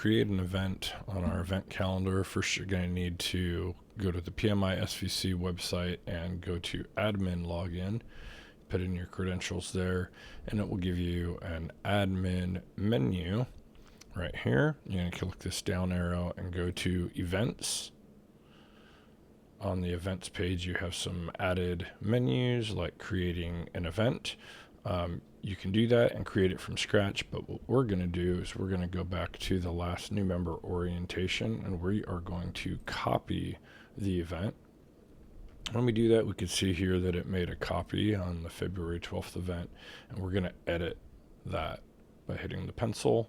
create an event on our event calendar, first you're going to need to go to the PMI-SVC website and go to admin login, put in your credentials there, and it will give you an admin menu right here. You're going to click this down arrow and go to events. On the events page, you have some added menus like creating an event. You can do that and create it from scratch, but what we're going to do is we're going to go back to the last new member orientation, and we are going to copy the event. When we do that, we can see here that it made a copy on the February 12th event, and we're going to edit that by hitting the pencil.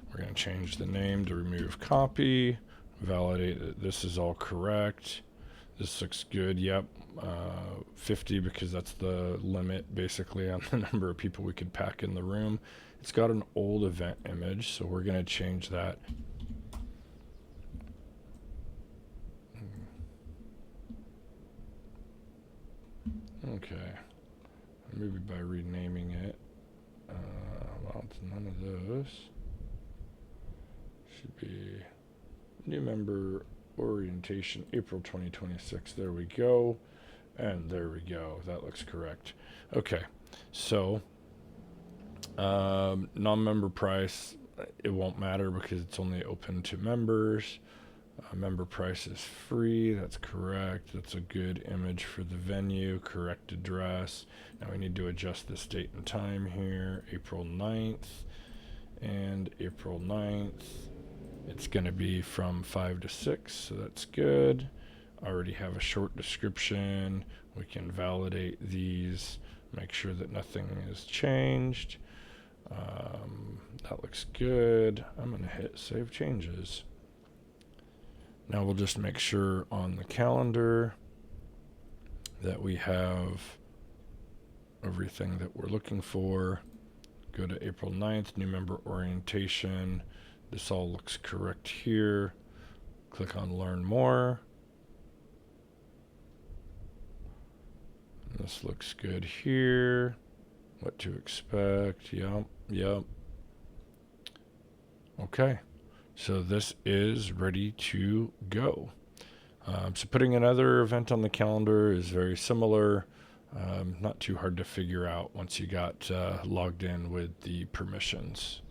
We're going to change the name to remove copy, validate that this is all correct. This looks good. Yep. 50 because that's the limit basically on the number of people we could pack in the room. It's got an old event image, so we're going to change that. Okay. Maybe by renaming it. Well, it's none of those. Should be new member orientation, April 2026. There we go. And there we go. That looks correct. Okay. So, non-member price, it won't matter because it's only open to members. Member price is free. That's correct. That's a good image for the venue. Correct address. Now we need to adjust this date and time here. April 9th and April 9th. It's going to be from 5 to 6, so that's good. I already have a short description. We can validate these, make sure that nothing is changed. That looks good. I'm going to hit Save Changes. Now we'll just make sure on the calendar that we have everything that we're looking for. Go to April 9th, new member orientation. This all looks correct here. Click on Learn More. This looks good here. What to expect. Yep. Okay. So this is ready to go. So putting another event on the calendar is very similar. Not too hard to figure out once you got logged in with the permissions.